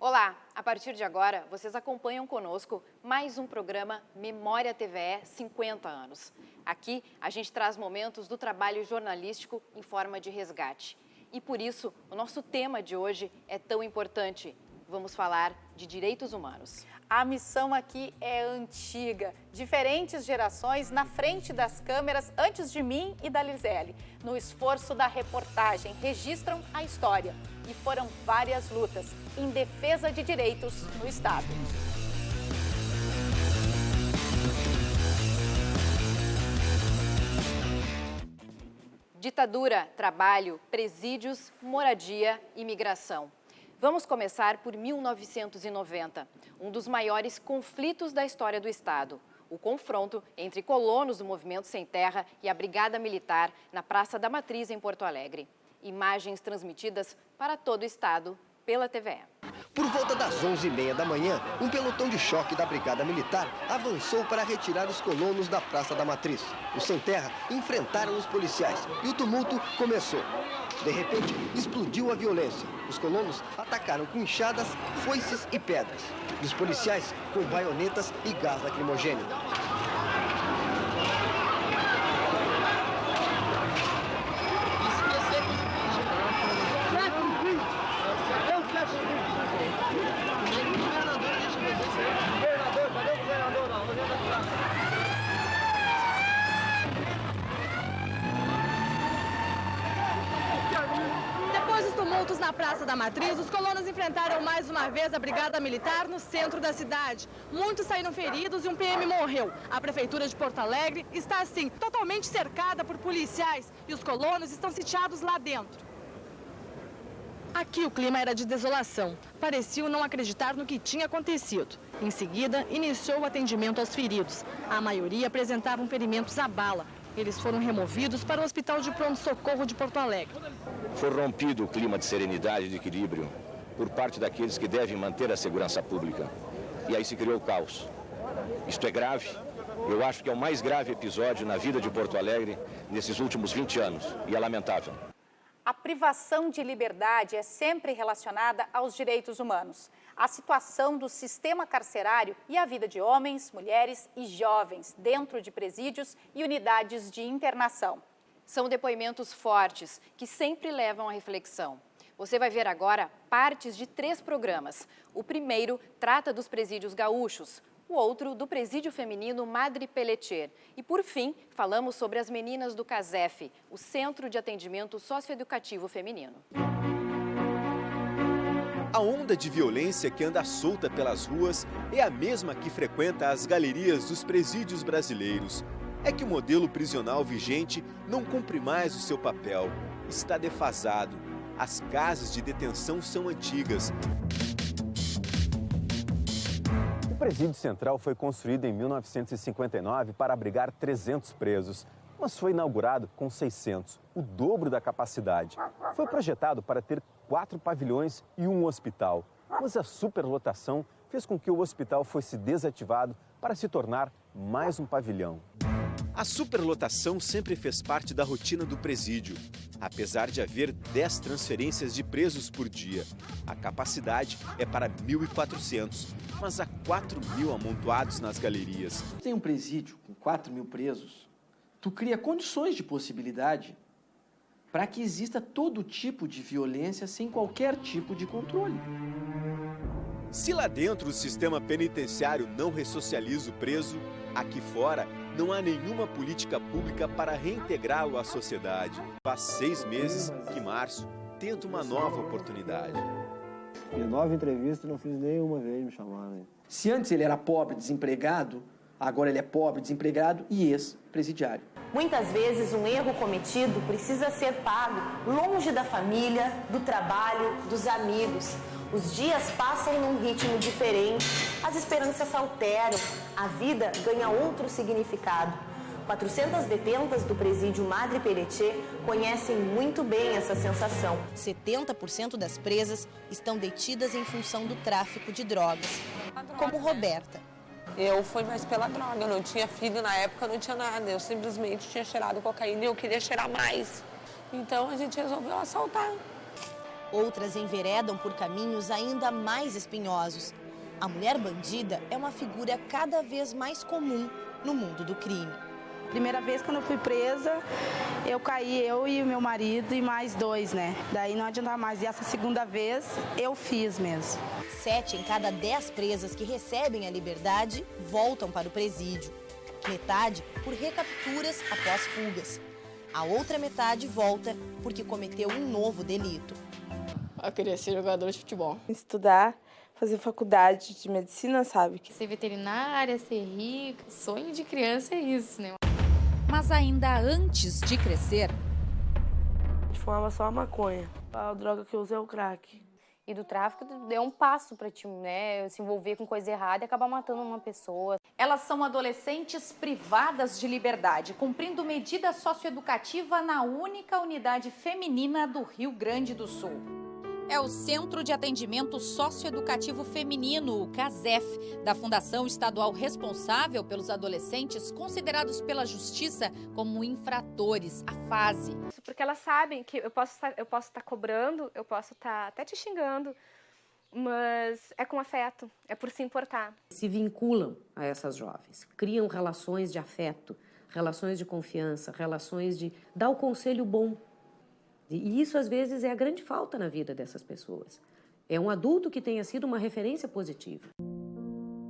Olá, a partir de agora vocês acompanham conosco mais um programa Memória TVE 50 anos. Aqui a gente traz momentos do trabalho jornalístico em forma de resgate. E por isso o nosso tema de hoje é tão importante. Vamos falar de direitos humanos. A missão aqui é antiga. Diferentes gerações na frente das câmeras antes de mim e da Lisele. No esforço da reportagem, registram a história. E foram várias lutas em defesa de direitos no Estado. Ditadura, trabalho, presídios, moradia, imigração. Vamos começar por 1990, um dos maiores conflitos da história do Estado. O confronto entre colonos do Movimento Sem Terra e a Brigada Militar na Praça da Matriz, em Porto Alegre. Imagens transmitidas para todo o Estado pela TVE. Por volta das 11h30 da manhã, um pelotão de choque da Brigada Militar avançou para retirar os colonos da Praça da Matriz. Os Sem Terra enfrentaram os policiais e o tumulto começou. De repente, explodiu a violência. Os colonos atacaram com enxadas, foices e pedras. Os policiais com baionetas e gás lacrimogêneo. Na Praça da Matriz, os colonos enfrentaram mais uma vez a Brigada Militar no centro da cidade. Muitos saíram feridos e um PM morreu. A Prefeitura de Porto Alegre está, assim, totalmente cercada por policiais e os colonos estão sitiados lá dentro. Aqui o clima era de desolação. Pareciam não acreditar no que tinha acontecido. Em seguida, iniciou o atendimento aos feridos. A maioria apresentavam ferimentos à bala. Eles foram removidos para o Hospital de Pronto-Socorro de Porto Alegre. Foi rompido o clima de serenidade e de equilíbrio por parte daqueles que devem manter a segurança pública. E aí se criou o caos. Isto é grave. Eu acho que é o mais grave episódio na vida de Porto Alegre nesses últimos 20 anos. E é lamentável. A privação de liberdade é sempre relacionada aos direitos humanos. A situação do sistema carcerário e a vida de homens, mulheres e jovens dentro de presídios e unidades de internação. São depoimentos fortes que sempre levam à reflexão. Você vai ver agora partes de 3 programas. O primeiro trata dos presídios gaúchos, o outro do presídio feminino Madre Pelletier. E, por fim, falamos sobre as meninas do CASEF, o Centro de Atendimento Socioeducativo Feminino. A onda de violência que anda solta pelas ruas é a mesma que frequenta as galerias dos presídios brasileiros. É que o modelo prisional vigente não cumpre mais o seu papel. Está defasado. As casas de detenção são antigas. O Presídio Central foi construído em 1959 para abrigar 300 presos, mas foi inaugurado com 600, o dobro da capacidade. Foi projetado para ter 4 pavilhões e um hospital, mas a superlotação fez com que o hospital fosse desativado para se tornar mais um pavilhão. A superlotação sempre fez parte da rotina do presídio. Apesar de haver 10 transferências de presos por dia, a capacidade é para 1.400, mas há 4.000 amontoados nas galerias. Tem um presídio com 4.000 presos, tu cria condições de possibilidade para que exista todo tipo de violência sem qualquer tipo de controle. Se lá dentro o sistema penitenciário não ressocializa o preso, aqui fora não há nenhuma política pública para reintegrá-lo à sociedade. Faz 6 meses que Márcio tenta uma nova oportunidade. Fiz 9 entrevistas e não fiz nenhuma vez me chamaram. Se antes ele era pobre, desempregado, agora ele é pobre, desempregado e ex-presidiário. Muitas vezes um erro cometido precisa ser pago longe da família, do trabalho, dos amigos. Os dias passam num ritmo diferente, as esperanças se alteram, a vida ganha outro significado. 400 detentas do presídio Madre Pelletier conhecem muito bem essa sensação. 70% das presas estão detidas em função do tráfico de drogas, como Roberta. Eu fui mais pela droga, eu não tinha filho na época, não tinha nada. Eu simplesmente tinha cheirado cocaína e eu queria cheirar mais. Então a gente resolveu assaltar. Outras enveredam por caminhos ainda mais espinhosos. A mulher bandida é uma figura cada vez mais comum no mundo do crime. Primeira vez quando eu fui presa, eu caí, eu e o meu marido e mais 2, né? Daí não adiantava mais. E essa segunda vez, eu fiz mesmo. 7 em cada 10 presas que recebem a liberdade voltam para o presídio. Metade por recapturas após fugas. A outra metade volta porque cometeu um novo delito. Eu queria ser jogador de futebol. Estudar, fazer faculdade de medicina, sabe? Ser veterinária, ser rica, sonho de criança é isso, né? Mas ainda antes de crescer... A gente fumava só a maconha. A droga que eu uso é o crack. E do tráfico é um passo para ti, né? Se envolver com coisa errada e acabar matando uma pessoa. Elas são adolescentes privadas de liberdade, cumprindo medida socioeducativa na única unidade feminina do Rio Grande do Sul. É o Centro de Atendimento Socioeducativo Feminino, o CASEF, da Fundação Estadual responsável pelos adolescentes considerados pela Justiça como infratores, a FASE. Porque elas sabem que eu posso estar cobrando, eu posso estar até te xingando, mas é com afeto, é por se importar. Se vinculam a essas jovens, criam relações de afeto, relações de confiança, relações de dar o conselho bom. E isso, às vezes, é a grande falta na vida dessas pessoas. É um adulto que tenha sido uma referência positiva.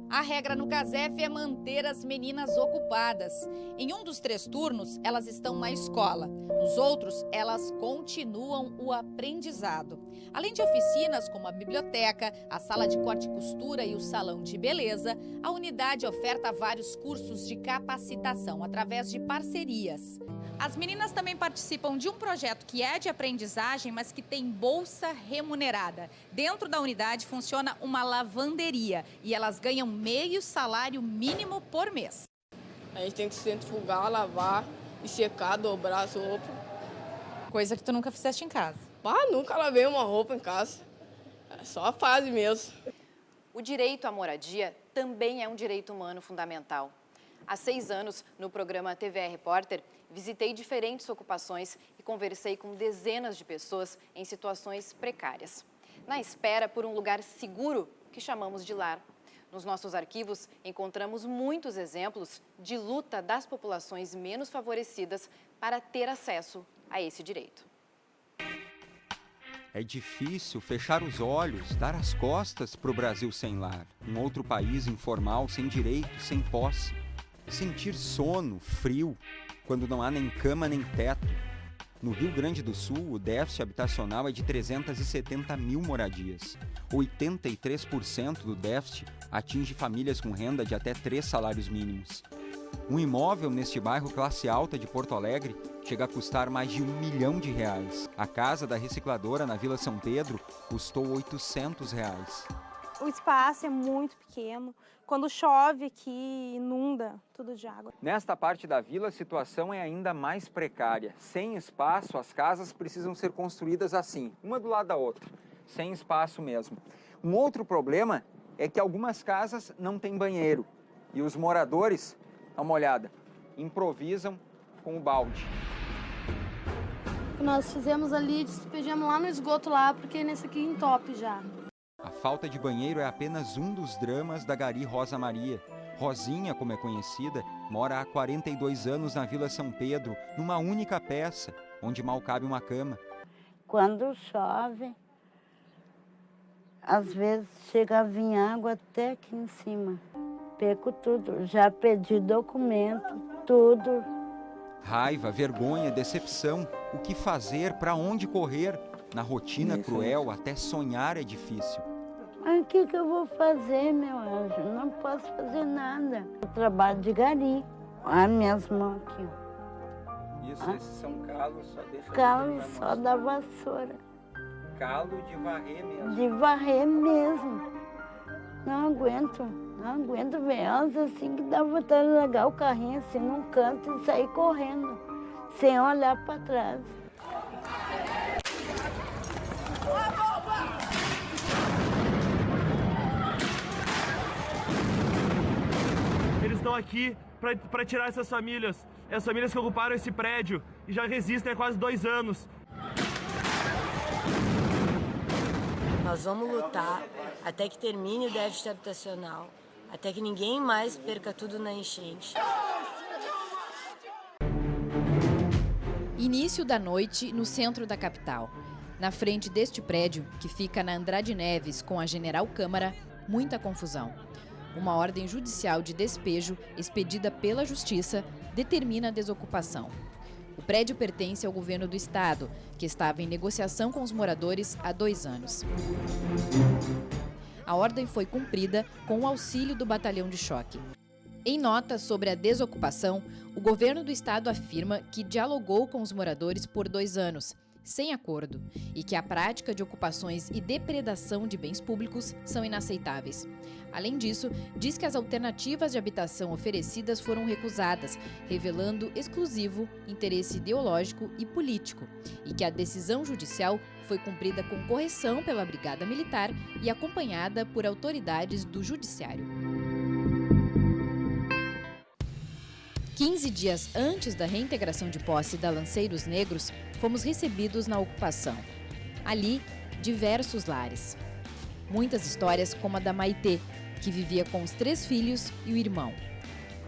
A regra no CASEF é manter as meninas ocupadas. Em um dos 3 turnos, elas estão na escola. Nos outros, elas continuam o aprendizado. Além de oficinas como a biblioteca, a sala de corte e costura e o salão de beleza, a unidade oferta vários cursos de capacitação através de parcerias. As meninas também participam de um projeto que é de aprendizagem, mas que tem bolsa remunerada. Dentro da unidade funciona uma lavanderia e elas ganham meio salário mínimo por mês. A gente tem que centrifugar, lavar e secar, dobrar as roupas. Coisa que tu nunca fizeste em casa? Nunca lavei uma roupa em casa. É só a fase mesmo. O direito à moradia também é um direito humano fundamental. Há 6 anos, no programa TVE Repórter, visitei diferentes ocupações e conversei com dezenas de pessoas em situações precárias, na espera por um lugar seguro que chamamos de lar. Nos nossos arquivos, encontramos muitos exemplos de luta das populações menos favorecidas para ter acesso a esse direito. É difícil fechar os olhos, dar as costas para o Brasil sem lar, um outro país informal, sem direito, sem posse. Sentir sono, frio, quando não há nem cama nem teto. No Rio Grande do Sul, o déficit habitacional é de 370 mil moradias. 83% do déficit atinge famílias com renda de até 3 salários mínimos. Um imóvel neste bairro classe alta de Porto Alegre chega a custar mais de R$1 milhão. A casa da recicladora na Vila São Pedro custou R$800. O espaço é muito pequeno. Quando chove aqui, inunda tudo de água. Nesta parte da vila, a situação é ainda mais precária. Sem espaço, as casas precisam ser construídas assim, uma do lado da outra, sem espaço mesmo. Um outro problema é que algumas casas não têm banheiro e os moradores, dá uma olhada, improvisam com o balde. Nós fizemos ali, despejamos lá no esgoto lá, porque nesse aqui entope já. A falta de banheiro é apenas um dos dramas da Gari Rosa Maria. Rosinha, como é conhecida, mora há 42 anos na Vila São Pedro, numa única peça, onde mal cabe uma cama. Quando chove, às vezes chega a vir água até aqui em cima. Perco tudo, já perdi documento, tudo. Raiva, vergonha, decepção, o que fazer, para onde correr? Na rotina cruel, até sonhar é difícil. Mas o que eu vou fazer, meu anjo? Não posso fazer nada. Eu trabalho de gari. Olha minhas mãos aqui. Isso, esses são calos, só deixa... Calo só da vassoura. Calo de varrer mesmo. De varrer mesmo. Não aguento ver elas assim que dá vontade de largar o carrinho assim num canto e sair correndo, sem olhar para trás. Eles estão aqui para tirar essas famílias que ocuparam esse prédio e já resistem há quase 2 anos. Nós vamos lutar até que termine o déficit habitacional, até que ninguém mais perca tudo na enchente. Início da noite no centro da capital. Na frente deste prédio, que fica na Andrade Neves com a General Câmara, muita confusão. Uma ordem judicial de despejo, expedida pela Justiça, determina a desocupação. O prédio pertence ao governo do estado, que estava em negociação com os moradores há 2 anos. A ordem foi cumprida com o auxílio do batalhão de choque. Em nota sobre a desocupação, o governo do estado afirma que dialogou com os moradores por 2 anos, sem acordo, e que a prática de ocupações e depredação de bens públicos são inaceitáveis. Além disso, diz que as alternativas de habitação oferecidas foram recusadas, revelando exclusivo interesse ideológico e político, e que a decisão judicial foi cumprida com correção pela Brigada Militar e acompanhada por autoridades do Judiciário. 15 dias antes da reintegração de posse da Lanceiros Negros, fomos recebidos na ocupação. Ali, diversos lares. Muitas histórias como a da Maitê, que vivia com os 3 filhos e o irmão.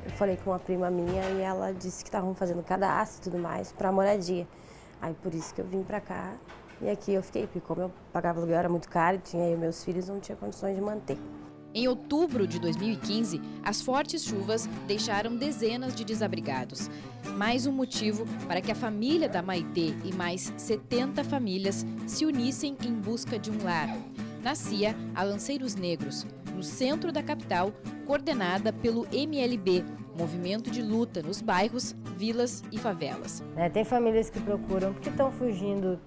Eu falei com uma prima minha e ela disse que estavam fazendo cadastro e tudo mais para moradia. Aí por isso que eu vim para cá e aqui eu fiquei, porque como eu pagava aluguel era muito caro, tinha eu e meus filhos, não tinha condições de manter. Em outubro de 2015, as fortes chuvas deixaram dezenas de desabrigados. Mais um motivo para que a família da Maitê e mais 70 famílias se unissem em busca de um lar. Nascia a Lanceiros Negros, no centro da capital, coordenada pelo MLB, movimento de luta nos bairros, vilas e favelas. Tem famílias que procuram porque estão fugindo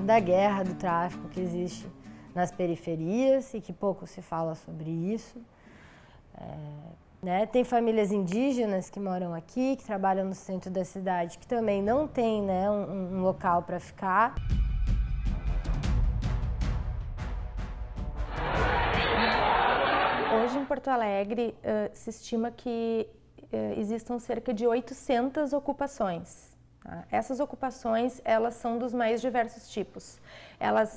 da guerra, do tráfico que existe nas periferias e que pouco se fala sobre isso. Tem famílias indígenas que moram aqui, que trabalham no centro da cidade, que também não tem um local para ficar. Hoje em Porto Alegre se estima que existam cerca de 800 ocupações. Essas ocupações, elas são dos mais diversos tipos.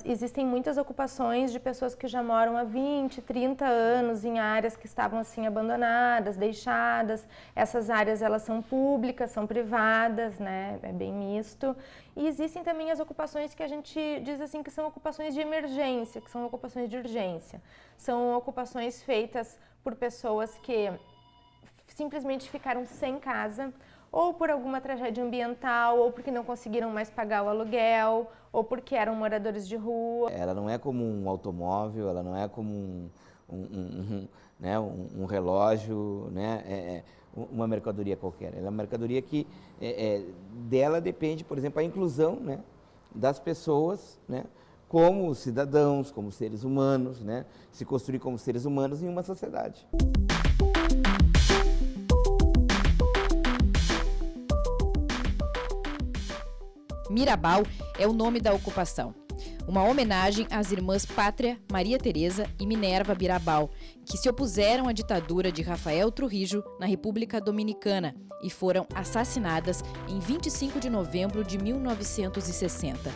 Existem muitas ocupações de pessoas que já moram há 20, 30 anos em áreas que estavam assim abandonadas, deixadas. Essas áreas, elas são públicas, são privadas, né? É bem misto. E existem também as ocupações que a gente diz assim que são ocupações de emergência, que são ocupações de urgência. São ocupações feitas por pessoas que simplesmente ficaram sem casa, ou por alguma tragédia ambiental, ou porque não conseguiram mais pagar o aluguel, ou porque eram moradores de rua. Ela não é como um automóvel, ela não é como um relógio, né? Uma mercadoria qualquer. Ela é uma mercadoria que dela depende, por exemplo, a inclusão, né, das pessoas, né, como cidadãos, como seres humanos, né, se construir como seres humanos em uma sociedade. Mirabal é o nome da ocupação. Uma homenagem às irmãs Pátria, Maria Teresa e Minerva Mirabal, que se opuseram à ditadura de Rafael Trujillo na República Dominicana e foram assassinadas em 25 de novembro de 1960.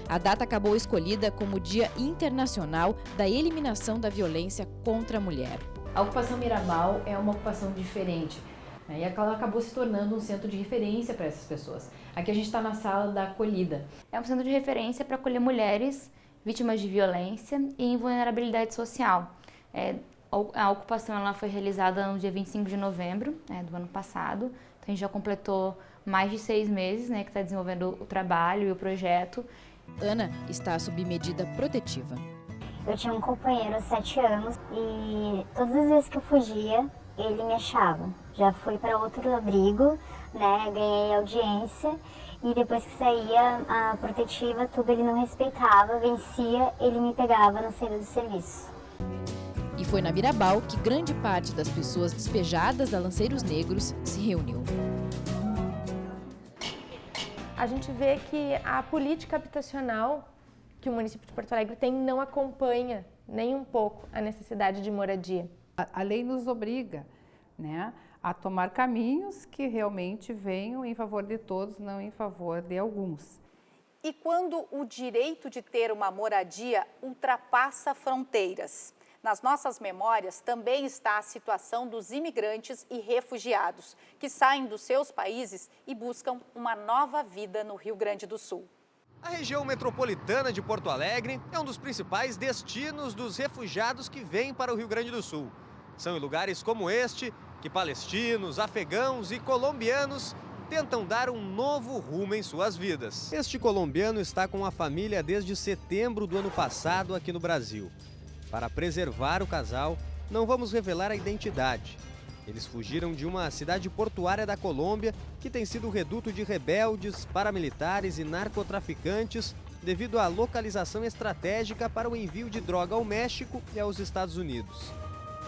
A data acabou escolhida como Dia Internacional da Eliminação da Violência contra a Mulher. A ocupação Mirabal é uma ocupação diferente. E ela acabou se tornando um centro de referência para essas pessoas. Aqui a gente está na sala da acolhida. É um centro de referência para acolher mulheres vítimas de violência e em vulnerabilidade social. A ocupação ela foi realizada no dia 25 de novembro do ano passado. Então a gente já completou mais de 6 meses, que está desenvolvendo o trabalho e o projeto. Ana está sob medida protetiva. Eu tinha um companheiro há 7 anos e todas as vezes que eu fugia, ele me achava. Já fui para outro abrigo, ganhei audiência e depois que saía a protetiva, tudo ele não respeitava, vencia, ele me pegava na saída do serviço. E foi na Mirabal que grande parte das pessoas despejadas da Lanceiros Negros se reuniu. A gente vê que a política habitacional que o município de Porto Alegre tem não acompanha nem um pouco a necessidade de moradia. A lei nos obriga, a tomar caminhos que realmente venham em favor de todos, não em favor de alguns. E quando o direito de ter uma moradia ultrapassa fronteiras? Nas nossas memórias também está a situação dos imigrantes e refugiados que saem dos seus países e buscam uma nova vida no Rio Grande do Sul. A região metropolitana de Porto Alegre é um dos principais destinos dos refugiados que vêm para o Rio Grande do Sul. São em lugares como este que palestinos, afegãos e colombianos tentam dar um novo rumo em suas vidas. Este colombiano está com a família desde setembro do ano passado aqui no Brasil. Para preservar o casal, não vamos revelar a identidade. Eles fugiram de uma cidade portuária da Colômbia que tem sido reduto de rebeldes, paramilitares e narcotraficantes devido à localização estratégica para o envio de droga ao México e aos Estados Unidos.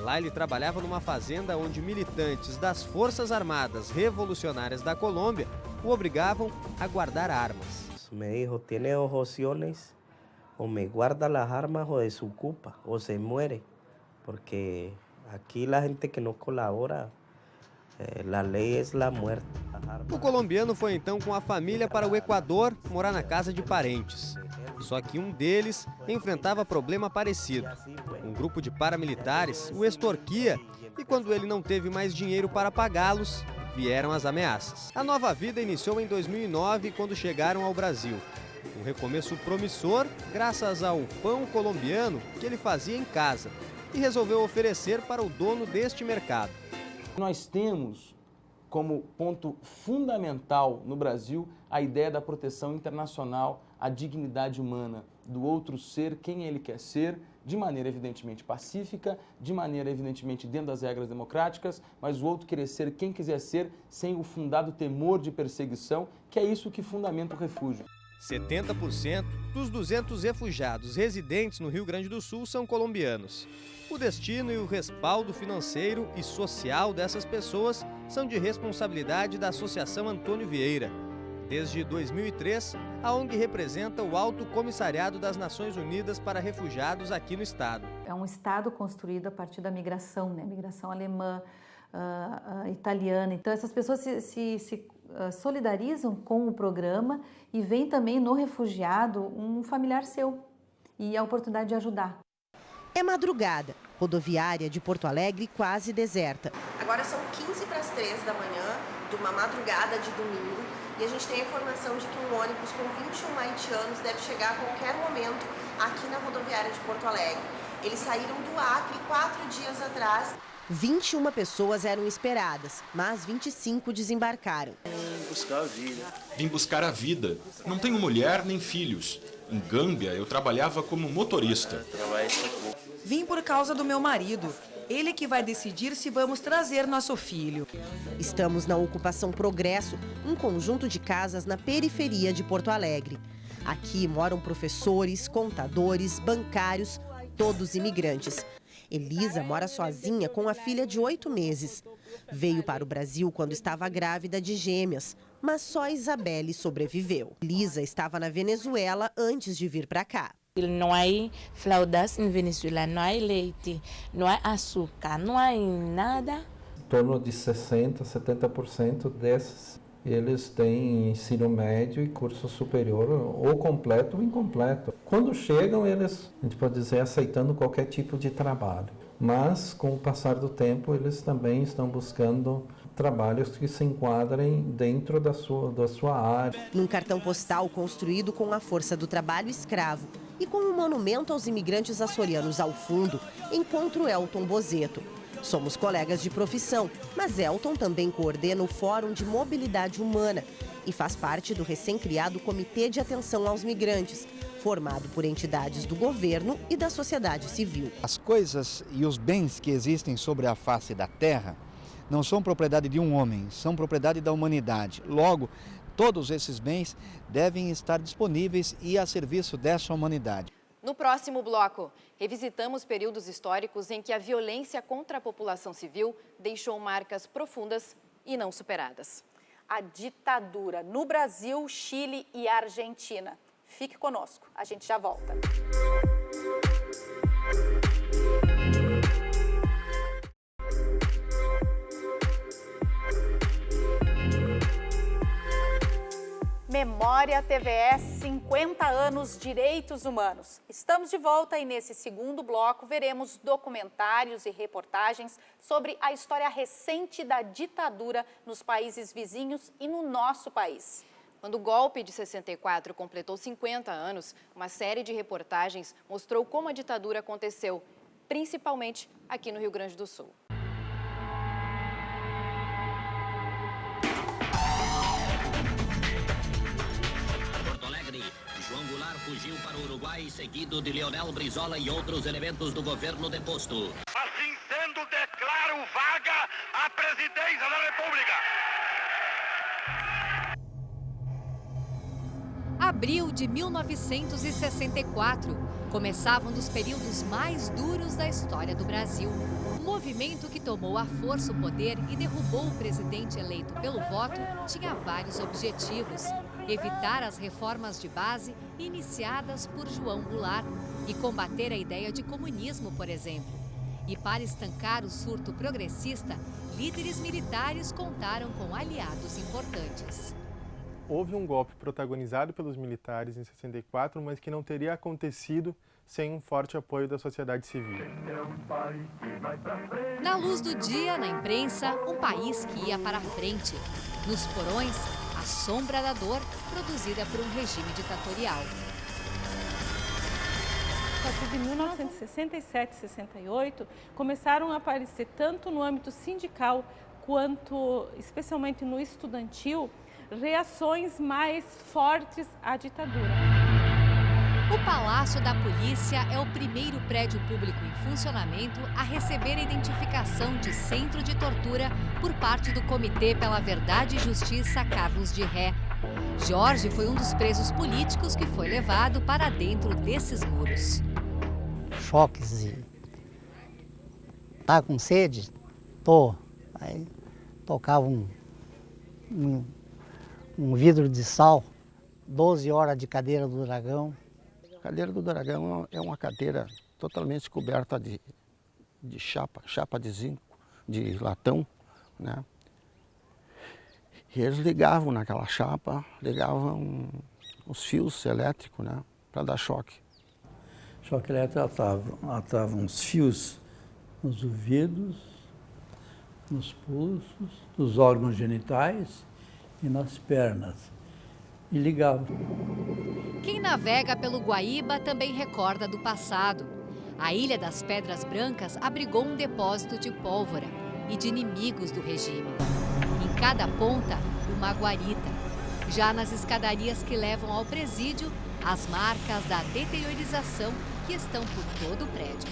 Lá ele trabalhava numa fazenda onde militantes das Forças Armadas Revolucionárias da Colômbia o obrigavam a guardar armas. Me dijo, tiene dos opciones, o me guarda las armas o desocupa, o se muere, porque aqui a gente que não colabora, a lei é a morte. O colombiano foi então com a família para o Equador morar na casa de parentes. Só que um deles enfrentava problema parecido. Um grupo de paramilitares o extorquia e quando ele não teve mais dinheiro para pagá-los, vieram as ameaças. A nova vida iniciou em 2009 quando chegaram ao Brasil. Um recomeço promissor graças ao pão colombiano que ele fazia em casa e resolveu oferecer para o dono deste mercado. Nós temos como ponto fundamental no Brasil a ideia da proteção internacional, a dignidade humana do outro ser, quem ele quer ser, de maneira evidentemente pacífica, de maneira evidentemente dentro das regras democráticas, mas o outro querer ser quem quiser ser, sem o fundado temor de perseguição, que é isso que fundamenta o refúgio. 70% dos 200 refugiados residentes no Rio Grande do Sul são colombianos. O destino e o respaldo financeiro e social dessas pessoas são de responsabilidade da Associação Antônio Vieira. Desde 2003, a ONG representa o Alto Comissariado das Nações Unidas para Refugiados aqui no estado. É um estado construído a partir da migração, né? Migração alemã, italiana. Então essas pessoas se solidarizam com o programa e vem também no refugiado um familiar seu e a oportunidade de ajudar. É madrugada, rodoviária de Porto Alegre quase deserta. Agora são 15 para as 3 da manhã, de uma madrugada de domingo, e a gente tem a informação de que um ônibus com 21 haitianos deve chegar a qualquer momento aqui na rodoviária de Porto Alegre. Eles saíram do Acre 4 dias atrás. 21 pessoas eram esperadas, mas 25 desembarcaram. Vim buscar a vida. Não tenho mulher nem filhos. Em Gâmbia, eu trabalhava como motorista. Vim por causa do meu marido. Ele que vai decidir se vamos trazer nosso filho. Estamos na Ocupação Progresso, um conjunto de casas na periferia de Porto Alegre. Aqui moram professores, contadores, bancários, todos imigrantes. Elisa mora sozinha com a filha de 8 meses. Veio para o Brasil quando estava grávida de gêmeas, mas só Isabelle sobreviveu. Elisa estava na Venezuela antes de vir para cá. Não há fraldas em Venezuela, não há leite, não há açúcar, não há nada. Em torno de 60%, 70% desses, eles têm ensino médio e curso superior, ou completo ou incompleto. Quando chegam, eles, a gente pode dizer, aceitando qualquer tipo de trabalho. Mas, com o passar do tempo, eles também estão buscando trabalhos que se enquadrem dentro da sua área. Num cartão postal construído com a força do trabalho escravo e com um monumento aos imigrantes açorianos ao fundo, encontro Elton Bozeto. Somos colegas de profissão, mas Elton também coordena o Fórum de Mobilidade Humana e faz parte do recém-criado Comitê de Atenção aos Migrantes, formado por entidades do governo e da sociedade civil. As coisas e os bens que existem sobre a face da terra não são propriedade de um homem, são propriedade da humanidade. Logo, todos esses bens devem estar disponíveis e a serviço dessa humanidade. No próximo bloco, revisitamos períodos históricos em que a violência contra a população civil deixou marcas profundas e não superadas. A ditadura no Brasil, Chile e Argentina. Fique conosco, a gente já volta. Memória TVE 50 50 anos direitos humanos. Estamos de volta e nesse segundo bloco veremos documentários e reportagens sobre a história recente da ditadura nos países vizinhos e no nosso país. Quando o golpe de 64 completou 50 anos, uma série de reportagens mostrou como a ditadura aconteceu, principalmente aqui no Rio Grande do Sul. Porto Alegre, João Goulart fugiu para o Uruguai, seguido de Leonel Brizola e outros elementos do governo deposto. Assim sendo, declaro vaga a presidência da República. Abril de 1964. Começava um dos períodos mais duros da história do Brasil. O movimento que tomou à força o poder e derrubou o presidente eleito pelo voto tinha vários objetivos. Evitar as reformas de base iniciadas por João Goulart e combater a ideia de comunismo, por exemplo. E para estancar o surto progressista, líderes militares contaram com aliados importantes. Houve um golpe protagonizado pelos militares em 64, mas que não teria acontecido sem um forte apoio da sociedade civil. Na luz do dia, na imprensa, um país que ia para a frente. Nos porões, a sombra da dor produzida por um regime ditatorial. A partir de 1967 e 68, começaram a aparecer tanto no âmbito sindical quanto, especialmente no estudantil, reações mais fortes à ditadura. O Palácio da Polícia é o primeiro prédio público em funcionamento a receber a identificação de centro de tortura por parte do Comitê pela Verdade e Justiça Carlos de Ré. Jorge foi um dos presos políticos que foi levado para dentro desses muros. Choques e... Tá com sede? Tô. Aí tocava um vidro de sal, 12 horas de cadeira do dragão. A cadeira do dragão é uma cadeira totalmente coberta de chapa de zinco, de latão, né? E eles ligavam naquela chapa, ligavam os fios elétricos, né, para dar choque. Choque elétrico atava uns fios nos ouvidos, nos pulsos, nos órgãos genitais e nas pernas, e ligava. Quem navega pelo Guaíba também recorda do passado. A Ilha das Pedras Brancas abrigou um depósito de pólvora e de inimigos do regime. Em cada ponta, uma guarita. Já nas escadarias que levam ao presídio, as marcas da deteriorização que estão por todo o prédio.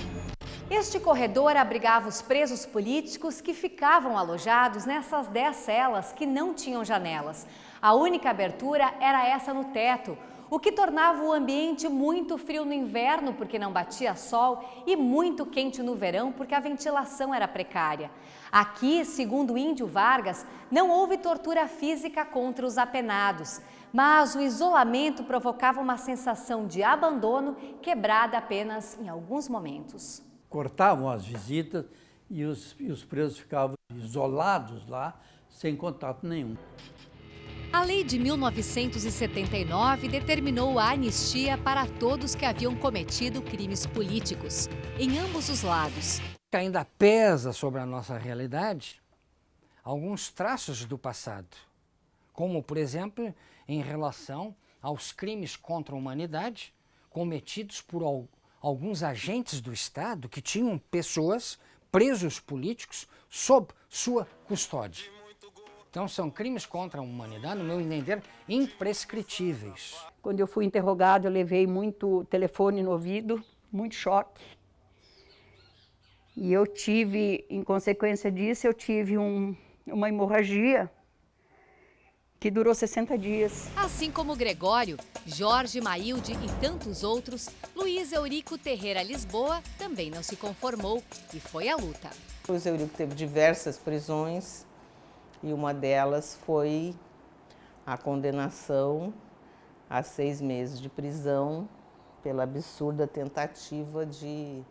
Este corredor abrigava os presos políticos que ficavam alojados nessas 10 celas que não tinham janelas. A única abertura era essa no teto, o que tornava o ambiente muito frio no inverno porque não batia sol e muito quente no verão porque a ventilação era precária. Aqui, segundo o Índio Vargas, não houve tortura física contra os apenados, mas o isolamento provocava uma sensação de abandono quebrada apenas em alguns momentos. Cortavam as visitas e os presos ficavam isolados lá, sem contato nenhum. A lei de 1979 determinou a anistia para todos que haviam cometido crimes políticos, em ambos os lados. Ainda pesa sobre a nossa realidade alguns traços do passado, como, por exemplo, em relação aos crimes contra a humanidade cometidos por alguns agentes do Estado que tinham pessoas, presos políticos, sob sua custódia. Então são crimes contra a humanidade, no meu entender, imprescritíveis. Quando eu fui interrogado, eu levei muito telefone no ouvido, muito choque. E eu tive, em consequência disso, eu tive uma hemorragia que durou 60 dias. Assim como Gregório, Jorge Mailde e tantos outros, Luiz Eurico Terreira Lisboa também não se conformou e foi à luta. Luiz Eurico teve diversas prisões e uma delas foi a condenação a 6 meses de prisão pela absurda tentativa de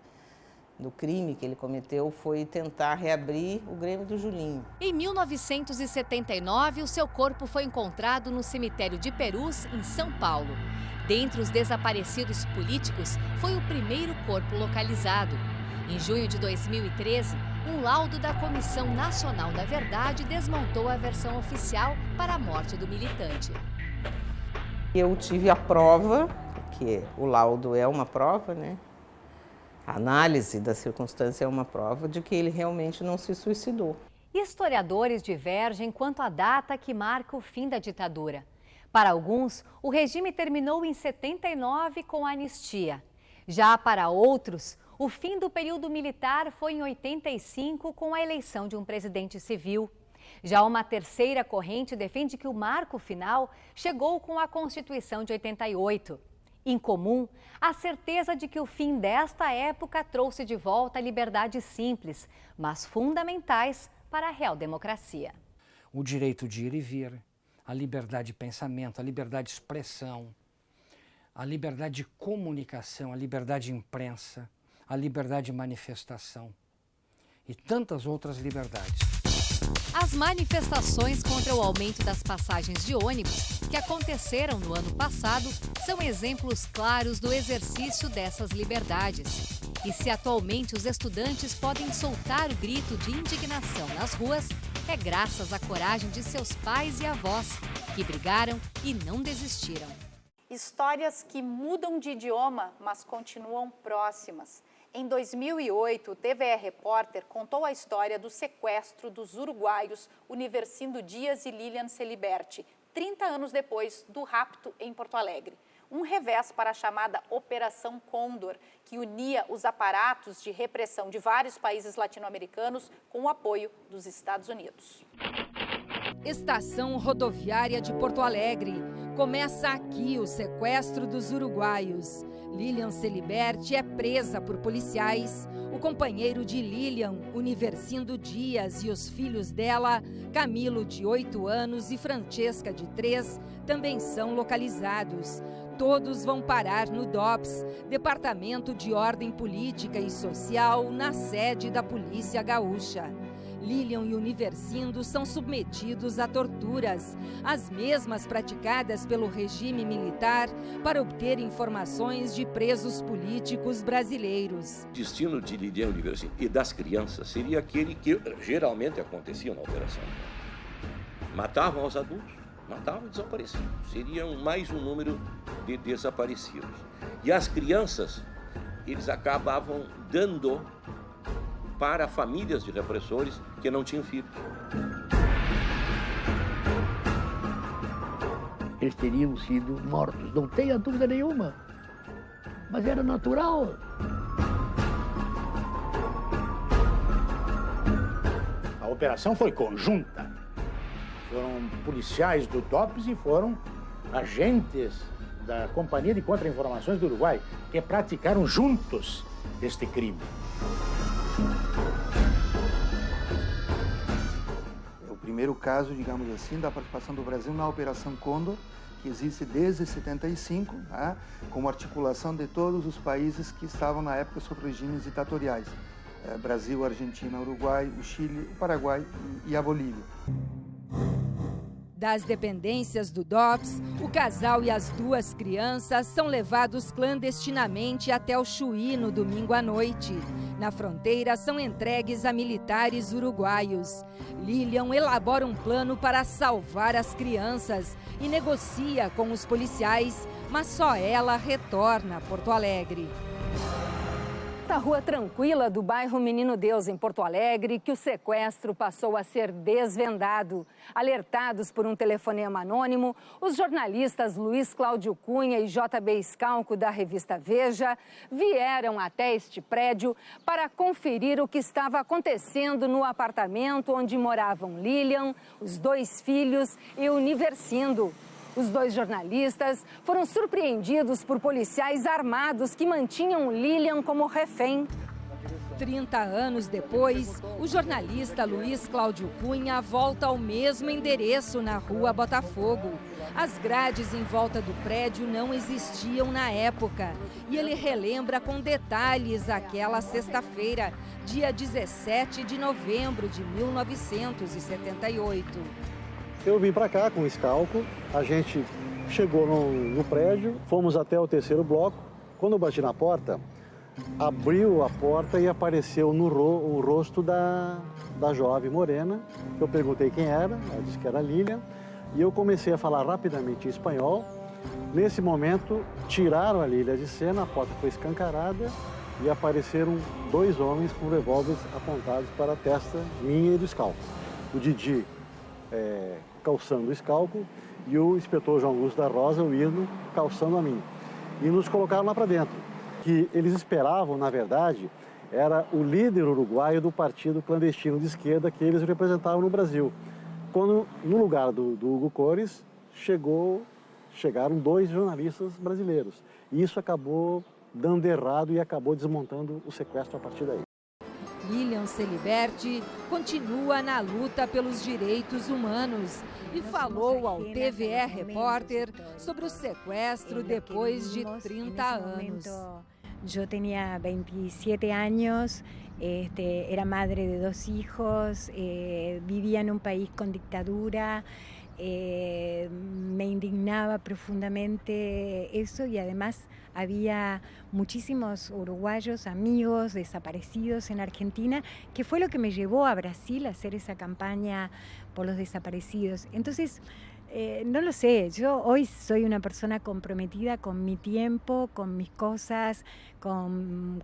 do crime que ele cometeu foi tentar reabrir o Grêmio do Julinho. Em 1979, o seu corpo foi encontrado no cemitério de Perus, em São Paulo. Dentre os desaparecidos políticos, foi o primeiro corpo localizado. Em junho de 2013, um laudo da Comissão Nacional da Verdade desmontou a versão oficial para a morte do militante. Eu tive a prova, que o laudo é uma prova, né? A análise da circunstância é uma prova de que ele realmente não se suicidou. Historiadores divergem quanto à data que marca o fim da ditadura. Para alguns, o regime terminou em 79 com a anistia. Já para outros, o fim do período militar foi em 85 com a eleição de um presidente civil. Já uma terceira corrente defende que o marco final chegou com a Constituição de 88. Em comum, a certeza de que o fim desta época trouxe de volta liberdades simples, mas fundamentais para a real democracia. O direito de ir e vir, a liberdade de pensamento, a liberdade de expressão, a liberdade de comunicação, a liberdade de imprensa, a liberdade de manifestação e tantas outras liberdades. As manifestações contra o aumento das passagens de ônibus, que aconteceram no ano passado, são exemplos claros do exercício dessas liberdades. E se atualmente os estudantes podem soltar o grito de indignação nas ruas, é graças à coragem de seus pais e avós, que brigaram e não desistiram. Histórias que mudam de idioma, mas continuam próximas. Em 2008, o TVE Repórter contou a história do sequestro dos uruguaios Universindo Dias e Lilian Celiberti, 30 anos depois do rapto em Porto Alegre. Um revés para a chamada Operação Condor, que unia os aparatos de repressão de vários países latino-americanos com o apoio dos Estados Unidos. Estação rodoviária de Porto Alegre. Começa aqui o sequestro dos uruguaios. Lilian Celiberti é presa por policiais. O companheiro de Lilian, Universindo Dias, e os filhos dela, Camilo, de 8 anos, e Francesca, de 3, também são localizados. Todos vão parar no DOPS, Departamento de Ordem Política e Social, na sede da Polícia Gaúcha. Lilian e Universindo são submetidos a torturas, as mesmas praticadas pelo regime militar para obter informações de presos políticos brasileiros. O destino de Lilian e Universindo e das crianças seria aquele que geralmente acontecia na operação. Matavam os adultos, matavam e desapareciam. Seriam mais um número de desaparecidos. E as crianças, eles acabavam dando para famílias de repressores que não tinham filhos. Eles teriam sido mortos, não tenha dúvida nenhuma, mas era natural. A operação foi conjunta. Foram policiais do DOPS e foram agentes da Companhia de Contra-Informações do Uruguai que praticaram juntos este crime. É o primeiro caso, digamos assim, da participação do Brasil na Operação Condor, que existe desde 75, como articulação de todos os países que estavam na época sob regimes ditatoriais. Brasil, Argentina, Uruguai, o Chile, o Paraguai e a Bolívia. Das dependências do DOPS, o casal e as 2 crianças são levados clandestinamente até o Chuí no domingo à noite. Na fronteira, são entregues a militares uruguaios. Lilian elabora um plano para salvar as crianças e negocia com os policiais, mas só ela retorna a Porto Alegre. Na rua tranquila do bairro Menino Deus, em Porto Alegre, que o sequestro passou a ser desvendado. Alertados por um telefonema anônimo, os jornalistas Luiz Cláudio Cunha e JB Escalco, da revista Veja, vieram até este prédio para conferir o que estava acontecendo no apartamento onde moravam Lilian, os 2 filhos e Universindo. Os 2 jornalistas foram surpreendidos por policiais armados que mantinham Lilian como refém. 30 anos depois, o jornalista Luiz Cláudio Cunha volta ao mesmo endereço na Rua Botafogo. As grades em volta do prédio não existiam na época e ele relembra com detalhes aquela sexta-feira, dia 17 de novembro de 1978. Eu vim para cá com o Scalco, a gente chegou no prédio, fomos até o terceiro bloco. Quando eu bati na porta, abriu a porta e apareceu o rosto da jovem morena. Eu perguntei quem era, ela disse que era Lilian, e eu comecei a falar rapidamente em espanhol. Nesse momento, tiraram a Lilian de cena, a porta foi escancarada e apareceram 2 homens com revólveres apontados para a testa minha e do Scalco. O Didi calçando o Scalco e o inspetor João Augusto da Rosa, o Irno, calçando a mim. E nos colocaram lá para dentro. Que eles esperavam, na verdade, era o líder uruguaio do partido clandestino de esquerda que eles representavam no Brasil. Quando, no lugar do Hugo Cores, chegaram 2 jornalistas brasileiros. E isso acabou dando errado e acabou desmontando o sequestro a partir daí. Lilian Celiberti continua na luta pelos direitos humanos e falou ao TVE Repórter sobre o sequestro depois de 30 anos. Eu tinha 27 anos, era madre de 2 hijos, vivia num país com ditadura. Me indignaba profundamente eso y además había muchísimos uruguayos, amigos, desaparecidos en Argentina, que fue lo que me llevó a Brasil a hacer esa campaña por los desaparecidos. Entonces, no lo sé, yo hoy soy una persona comprometida con mi tiempo, con mis cosas, con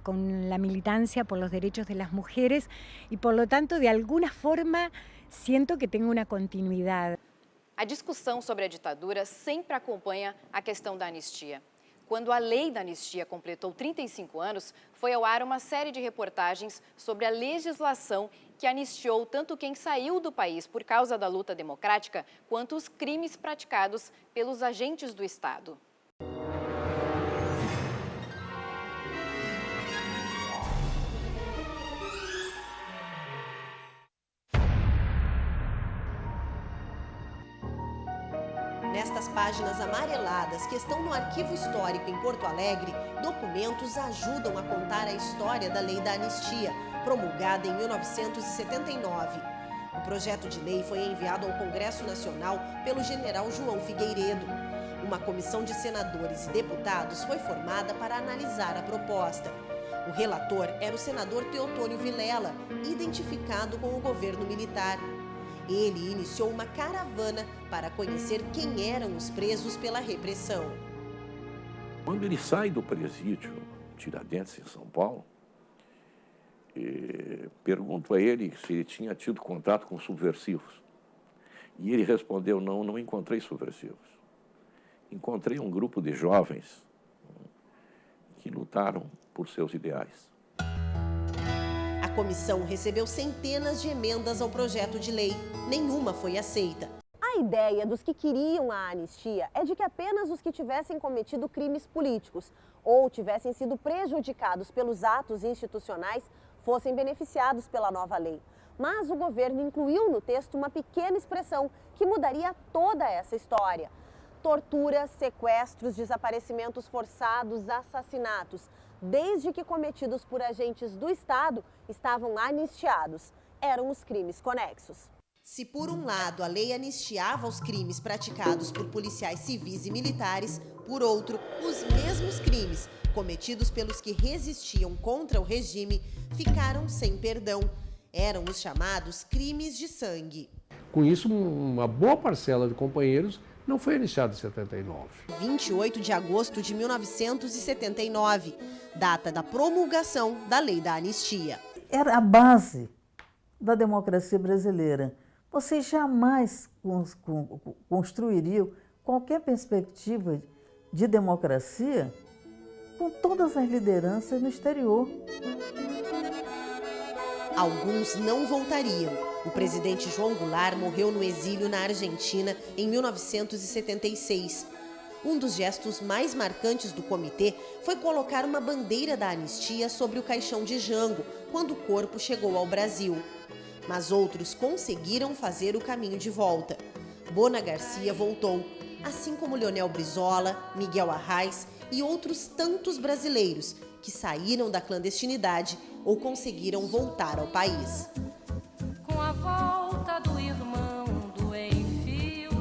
la militancia por los derechos de las mujeres y por lo tanto, de alguna forma, siento que tengo una continuidad. A discussão sobre a ditadura sempre acompanha a questão da anistia. Quando a lei da anistia completou 35 anos, foi ao ar uma série de reportagens sobre a legislação que anistiou tanto quem saiu do país por causa da luta democrática, quanto os crimes praticados pelos agentes do Estado. Nestas páginas amareladas que estão no Arquivo Histórico em Porto Alegre, documentos ajudam a contar a história da Lei da Anistia, promulgada em 1979. O projeto de lei foi enviado ao Congresso Nacional pelo general João Figueiredo. Uma comissão de senadores e deputados foi formada para analisar a proposta. O relator era o senador Teotônio Vilela, identificado com o governo militar. Ele iniciou uma caravana para conhecer quem eram os presos pela repressão. Quando ele sai do presídio Tiradentes, em São Paulo, pergunto a ele se ele tinha tido contato com subversivos. E ele respondeu, não encontrei subversivos. Encontrei um grupo de jovens que lutaram por seus ideais. A comissão recebeu centenas de emendas ao projeto de lei. Nenhuma foi aceita. A ideia dos que queriam a anistia é de que apenas os que tivessem cometido crimes políticos ou tivessem sido prejudicados pelos atos institucionais fossem beneficiados pela nova lei. Mas o governo incluiu no texto uma pequena expressão que mudaria toda essa história. Torturas, sequestros, desaparecimentos forçados, assassinatos, desde que cometidos por agentes do Estado, estavam anistiados. Eram os crimes conexos. Se por um lado a lei anistiava os crimes praticados por policiais civis e militares, por outro, os mesmos crimes cometidos pelos que resistiam contra o regime ficaram sem perdão. Eram os chamados crimes de sangue. Com isso, uma boa parcela de companheiros não foi anistiada em 79. 28 de agosto de 1979, data da promulgação da Lei da Anistia. Era a base da democracia brasileira. Vocês jamais construiriam qualquer perspectiva de democracia com todas as lideranças no exterior. Alguns não voltariam. O presidente João Goulart morreu no exílio na Argentina em 1976. Um dos gestos mais marcantes do comitê foi colocar uma bandeira da anistia sobre o caixão de Jango, quando o corpo chegou ao Brasil. Mas outros conseguiram fazer o caminho de volta. Bona Garcia voltou, assim como Leonel Brizola, Miguel Arraes e outros tantos brasileiros que saíram da clandestinidade ou conseguiram voltar ao país. Com a volta do irmão do Enfio.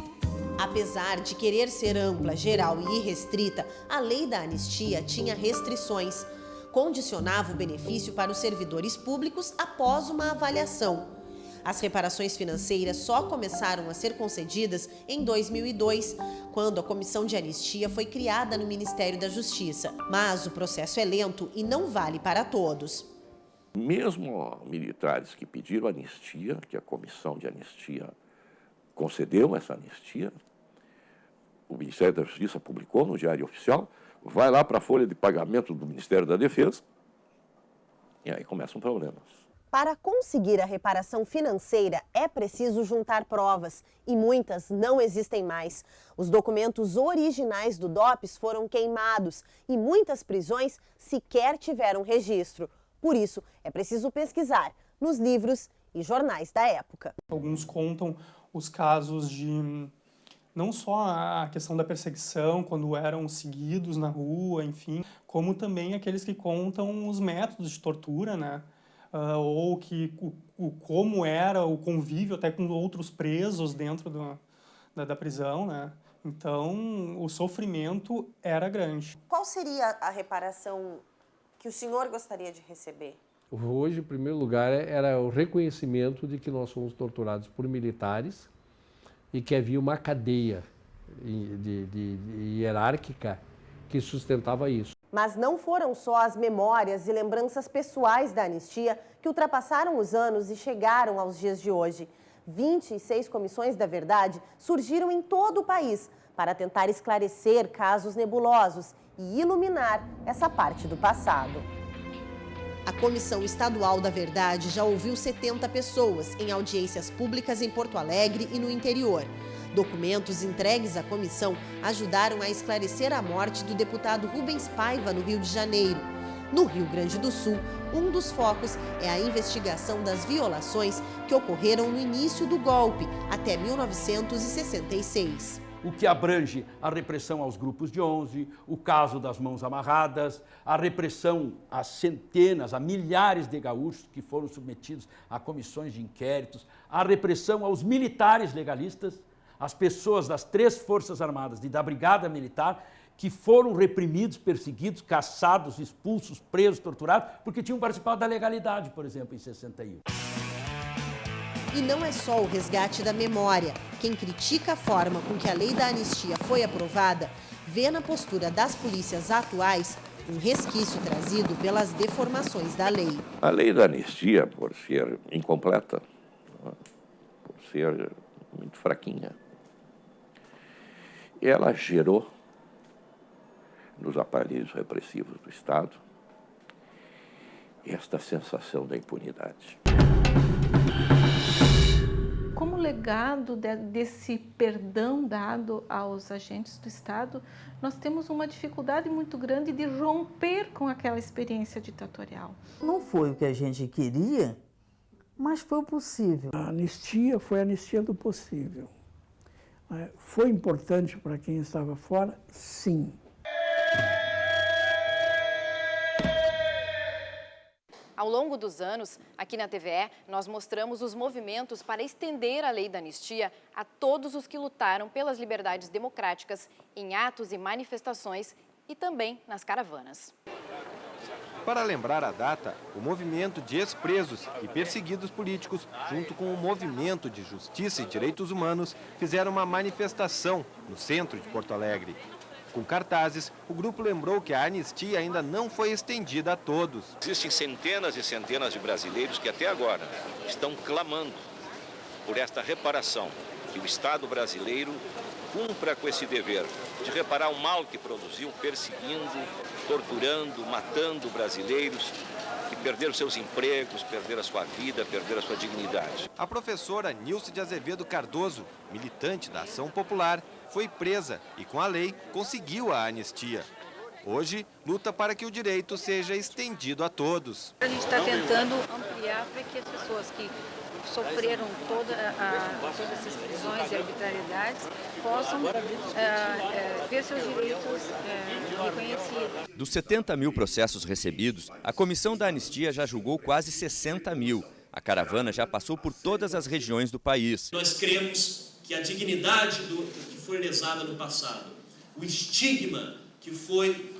Apesar de querer ser ampla, geral e irrestrita, a lei da anistia tinha restrições. Condicionava o benefício para os servidores públicos após uma avaliação. As reparações financeiras só começaram a ser concedidas em 2002, quando a Comissão de Anistia foi criada no Ministério da Justiça. Mas o processo é lento e não vale para todos. Mesmo militares que pediram anistia, que a Comissão de Anistia concedeu essa anistia, o Ministério da Justiça publicou no Diário Oficial, vai lá para a folha de pagamento do Ministério da Defesa, e aí começam problemas. Para conseguir a reparação financeira, é preciso juntar provas, e muitas não existem mais. Os documentos originais do DOPS foram queimados e muitas prisões sequer tiveram registro. Por isso, é preciso pesquisar nos livros e jornais da época. Alguns contam os casos de não só a questão da perseguição, quando eram seguidos na rua, enfim, como também aqueles que contam os métodos de tortura, né? Ou que como era o convívio até com outros presos dentro da prisão, né? Então, o sofrimento era grande. Qual seria a reparação que o senhor gostaria de receber? Hoje, em primeiro lugar, era o reconhecimento de que nós fomos torturados por militares e que havia uma cadeia hierárquica que sustentava isso. Mas não foram só as memórias e lembranças pessoais da anistia que ultrapassaram os anos e chegaram aos dias de hoje. 26 comissões da verdade surgiram em todo o país para tentar esclarecer casos nebulosos e iluminar essa parte do passado. A Comissão Estadual da Verdade já ouviu 70 pessoas em audiências públicas em Porto Alegre e no interior. Documentos entregues à comissão ajudaram a esclarecer a morte do deputado Rubens Paiva no Rio de Janeiro. No Rio Grande do Sul, um dos focos é a investigação das violações que ocorreram no início do golpe, até 1966. O que abrange a repressão aos grupos de 11, o caso das mãos amarradas, a repressão a centenas, a milhares de gaúchos que foram submetidos a comissões de inquéritos, a repressão aos militares legalistas, as pessoas das 3 Forças Armadas e da Brigada Militar que foram reprimidos, perseguidos, caçados, expulsos, presos, torturados, porque tinham participado da legalidade, por exemplo, em 61. E não é só o resgate da memória. Quem critica a forma com que a lei da anistia foi aprovada, vê na postura das polícias atuais um resquício trazido pelas deformações da lei. A lei da anistia, por ser incompleta, por ser muito fraquinha, ela gerou nos aparelhos repressivos do Estado esta sensação da impunidade. Como legado desse perdão dado aos agentes do Estado, nós temos uma dificuldade muito grande de romper com aquela experiência ditatorial. Não foi o que a gente queria, mas foi o possível. A anistia foi a anistia do possível. Foi importante para quem estava fora? Sim. Ao longo dos anos, aqui na TVE, nós mostramos os movimentos para estender a lei da anistia a todos os que lutaram pelas liberdades democráticas em atos e manifestações e também nas caravanas. Para lembrar a data, o movimento de ex-presos e perseguidos políticos, junto com o movimento de justiça e direitos humanos, fizeram uma manifestação no centro de Porto Alegre. Com cartazes, o grupo lembrou que a anistia ainda não foi estendida a todos. Existem centenas e centenas de brasileiros que até agora estão clamando por esta reparação, que o Estado brasileiro cumpra com esse dever de reparar o mal que produziu, perseguindo, torturando, matando brasileiros que perderam seus empregos, perderam a sua vida, perderam a sua dignidade. A professora Nilce de Azevedo Cardoso, militante da Ação Popular, foi presa e, com a lei, conseguiu a anistia. Hoje, luta para que o direito seja estendido a todos. A gente está tentando ampliar para que as pessoas que sofreram todas essas prisões e arbitrariedades possam ver seus direitos reconhecidos. Dos 70 mil processos recebidos, a Comissão da Anistia já julgou quase 60 mil. A caravana já passou por todas as regiões do país. Nós cremos que a dignidade que foi lesada no passado, o estigma que foi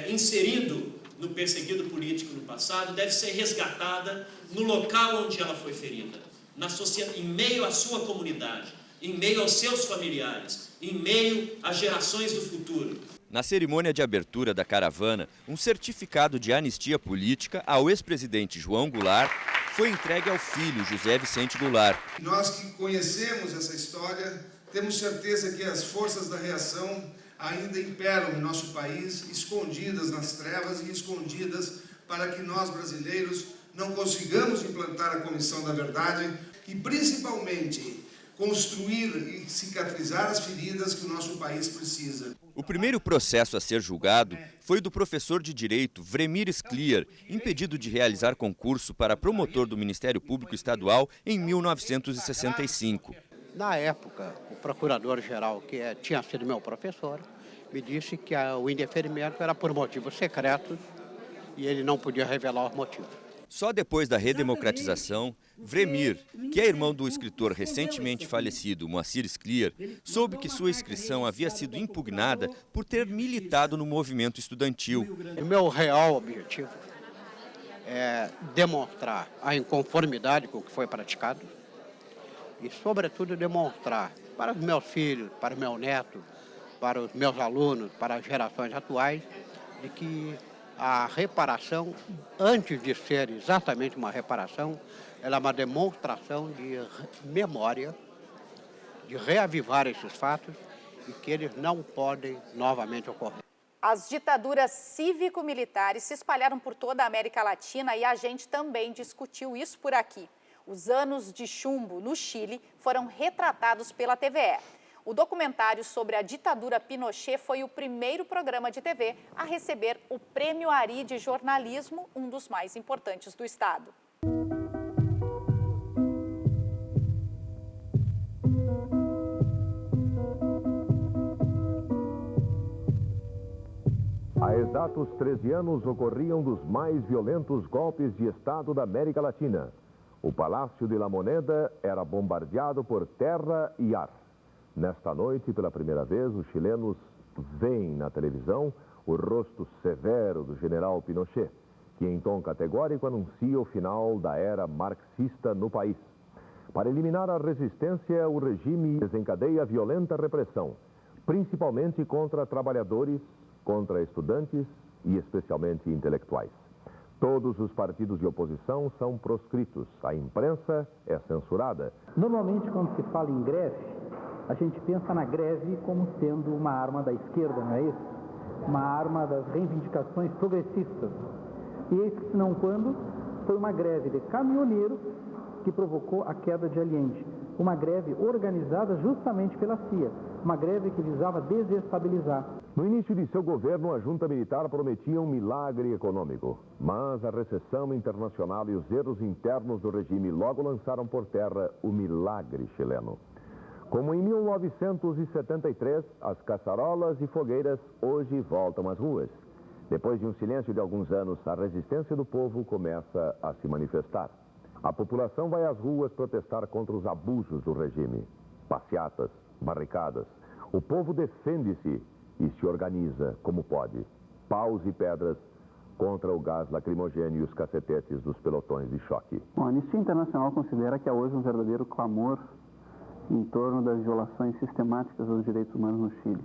inserido no perseguido político no passado, deve ser resgatada no local onde ela foi ferida, em meio à sua comunidade, em meio aos seus familiares, em meio às gerações do futuro. Na cerimônia de abertura da caravana, um certificado de anistia política ao ex-presidente João Goulart foi entregue ao filho José Vicente Goulart. Nós que conhecemos essa história, temos certeza que as forças da reação ainda imperam em nosso país, escondidas nas trevas e escondidas para que nós, brasileiros, não consigamos implantar a Comissão da Verdade e, principalmente, construir e cicatrizar as feridas que o nosso país precisa. O primeiro processo a ser julgado foi do professor de Direito Vremir Sklier, impedido de realizar concurso para promotor do Ministério Público Estadual em 1965. Na época, o procurador-geral, que tinha sido meu professor, me disse que o indeferimento era por motivos secretos e ele não podia revelar os motivos. Só depois da redemocratização, Vremir, que é irmão do escritor recentemente falecido Moacir Sklier, soube que sua inscrição havia sido impugnada por ter militado no movimento estudantil. O meu real objetivo é demonstrar a inconformidade com o que foi praticado e, sobretudo, demonstrar para os meus filhos, para o meu neto, para os meus alunos, para as gerações atuais, de que a reparação, antes de ser exatamente uma reparação, ela é uma demonstração de memória, de reavivar esses fatos e que eles não podem novamente ocorrer. As ditaduras cívico-militares se espalharam por toda a América Latina e a gente também discutiu isso por aqui. Os anos de chumbo no Chile foram retratados pela TVE. O documentário sobre a ditadura Pinochet foi o primeiro programa de TV a receber o Prêmio Ari de Jornalismo, um dos mais importantes do estado. Há exatos 13 anos ocorriam dos mais violentos golpes de Estado da América Latina. O Palácio de la Moneda era bombardeado por terra e ar. Nesta noite, pela primeira vez, os chilenos veem na televisão o rosto severo do general Pinochet, que em tom categórico anuncia o final da era marxista no país. Para eliminar a resistência, o regime desencadeia violenta repressão, principalmente contra trabalhadores, contra estudantes e especialmente intelectuais. Todos os partidos de oposição são proscritos, a imprensa é censurada. Normalmente, quando se fala em greve, a gente pensa na greve como sendo uma arma da esquerda, não é isso? Uma arma das reivindicações progressistas. E eis que, se não quando, foi uma greve de caminhoneiros que provocou a queda de Allende. Uma greve organizada justamente pela CIA, uma greve que visava desestabilizar. No início de seu governo, a junta militar prometia um milagre econômico. Mas a recessão internacional e os erros internos do regime logo lançaram por terra o milagre chileno. Como em 1973, as caçarolas e fogueiras hoje voltam às ruas. Depois de um silêncio de alguns anos, a resistência do povo começa a se manifestar. A população vai às ruas protestar contra os abusos do regime. Passeatas, barricadas. O povo defende-se e se organiza como pode. Paus e pedras contra o gás lacrimogêneo e os cacetetes dos pelotões de choque. Bom, a Anistia Internacional considera que há hoje um verdadeiro clamor em torno das violações sistemáticas aos direitos humanos no Chile.